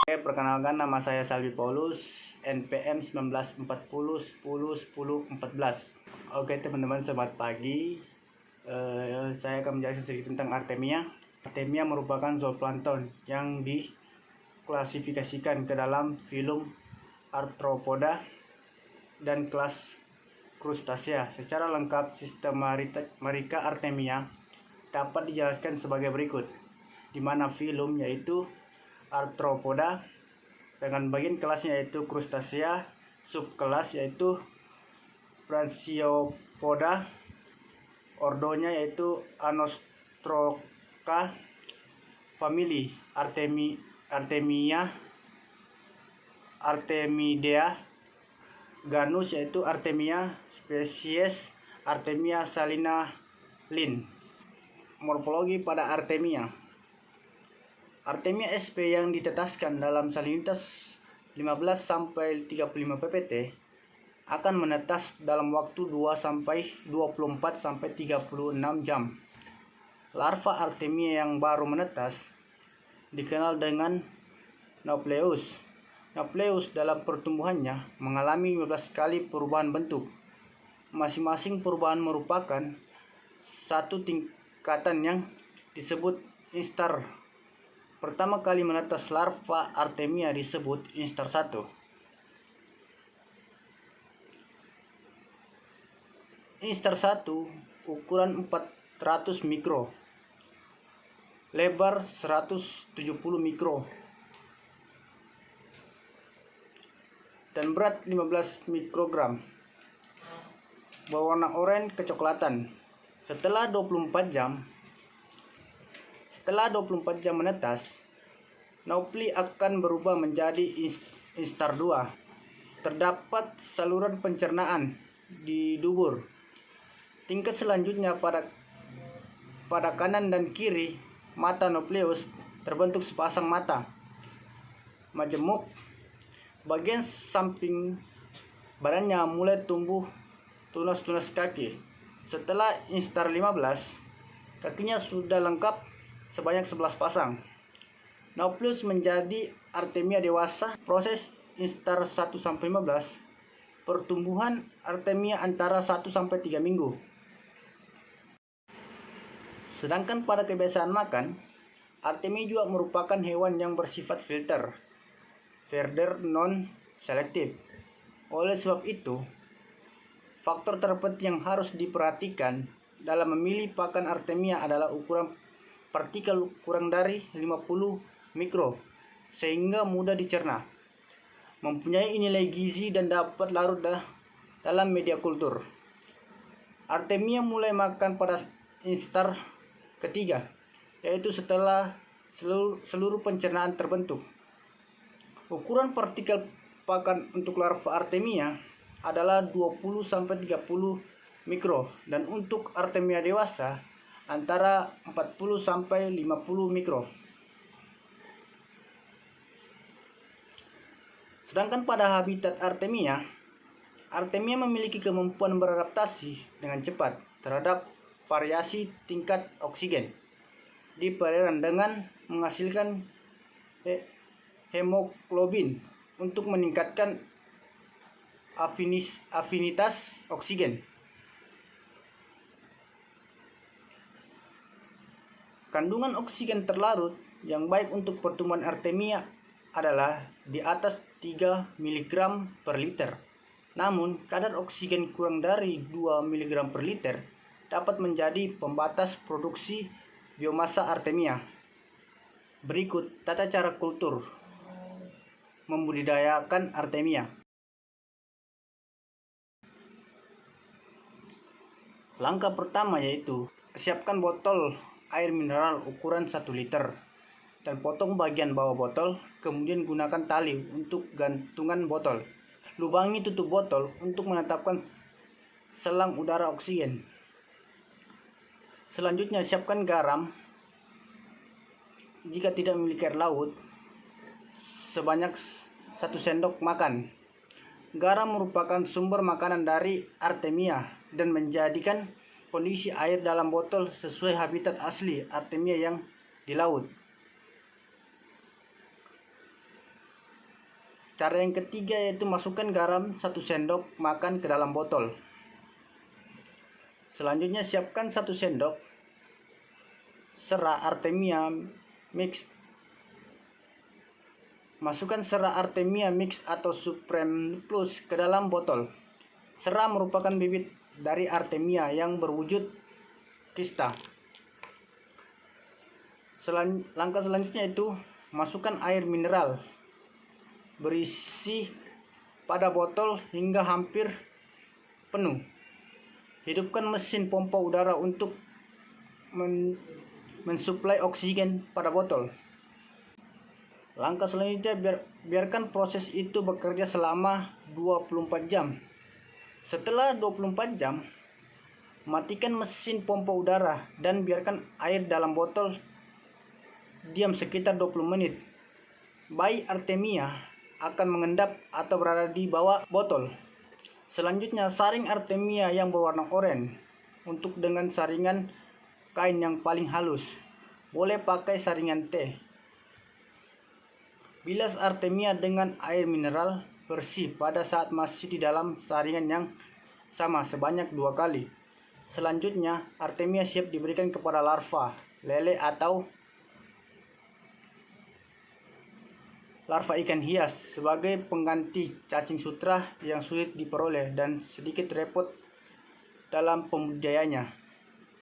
Oke, perkenalkan, nama saya Salvi Paulus, NPM 1940 10 10 14. Oke teman-teman, selamat pagi. Saya akan menjelaskan sedikit tentang Artemia. Artemia merupakan zooplankton yang diklasifikasikan ke dalam filum Arthropoda dan kelas Crustacea. Secara lengkap, sistem Marica Artemia dapat dijelaskan sebagai berikut, di mana filum yaitu Arthropoda dengan bagian kelasnya yaitu Crustacea, subkelas yaitu Brachiopoda, ordonya yaitu Anostroca, famili Artemidea, genus yaitu Artemia, spesies Artemia salina Linn. Morfologi pada Artemia. Artemia sp yang ditetaskan dalam salinitas 15-35 ppt akan menetas dalam waktu 2-24-36 jam. Larva Artemia yang baru menetas dikenal dengan Nauplius. Nauplius dalam pertumbuhannya mengalami 15 kali perubahan bentuk. Masing-masing perubahan merupakan satu tingkatan yang disebut instar. Pertama kali menetas larva Artemia disebut instar 1. Instar 1 ukuran 400 mikro, lebar 170 mikro, dan berat 15 mikrogram. Berwarna oranye kecoklatan. Setelah 24 jam menetas, Naupli akan berubah menjadi instar 2. Terdapat saluran pencernaan di dubur. Tingkat selanjutnya pada kanan dan kiri mata Nauplius terbentuk sepasang mata majemuk. Bagian samping badannya mulai tumbuh tunas-tunas kaki. Setelah instar 15, kakinya sudah lengkap sebanyak 11 pasang. Nauplius menjadi Artemia dewasa. Proses instar 1-15. Pertumbuhan Artemia antara 1-3 minggu. Sedangkan pada kebiasaan makan, Artemia juga merupakan hewan yang bersifat filter, feeder non-selektif. Oleh sebab itu, faktor terpenting yang harus diperhatikan dalam memilih pakan Artemia adalah ukuran partikel kurang dari 50 mikro, sehingga mudah dicerna, mempunyai nilai gizi dan dapat larut dalam media kultur. Artemia mulai makan pada instar ketiga, yaitu setelah seluruh pencernaan terbentuk. Ukuran partikel pakan untuk larva Artemia adalah 20-30 mikro, dan untuk Artemia dewasa antara 40-50 mikro. Sedangkan pada habitat Artemia memiliki kemampuan beradaptasi dengan cepat terhadap variasi tingkat oksigen di perairan dengan menghasilkan hemoglobin untuk meningkatkan afinitas oksigen. Kandungan oksigen terlarut yang baik untuk pertumbuhan Artemia adalah di atas 3 mg per liter. Namun, kadar oksigen kurang dari 2 mg per liter dapat menjadi pembatas produksi biomasa Artemia. Berikut tata cara kultur membudidayakan Artemia. Langkah pertama yaitu siapkan botol air mineral ukuran 1 liter dan potong bagian bawah botol, kemudian gunakan tali untuk gantungan botol. Lubangi tutup botol untuk menetapkan selang udara oksigen. Selanjutnya siapkan garam jika tidak memiliki air laut sebanyak 1 sendok makan. Garam merupakan sumber makanan dari Artemia dan menjadikan kondisi air dalam botol sesuai habitat asli Artemia yang di laut. Cara yang ketiga yaitu masukkan garam 1 sendok makan ke dalam botol. Selanjutnya siapkan 1 sendok serat Artemia mix. Masukkan serat Artemia mix atau Supreme Plus ke dalam botol. Serat merupakan bibit dari Artemia yang berwujud kista. Langkah selanjutnya itu masukkan air mineral berisi pada botol hingga hampir penuh. Hidupkan mesin pompa udara untuk mensuplai oksigen pada botol. Langkah selanjutnya biarkan proses itu bekerja selama 24 jam. Setelah 24 jam, matikan mesin pompa udara dan biarkan air dalam botol diam sekitar 20 menit. Bayi Artemia akan mengendap atau berada di bawah botol. Selanjutnya saring Artemia yang berwarna oranye untuk dengan saringan kain yang paling halus. Boleh pakai saringan teh. Bilas Artemia dengan air mineral bersih pada saat masih di dalam saringan yang sama sebanyak 2 kali. Selanjutnya Artemia siap diberikan kepada larva, lele atau larva ikan hias sebagai pengganti cacing sutra yang sulit diperoleh dan sedikit repot dalam pembudidayaannya.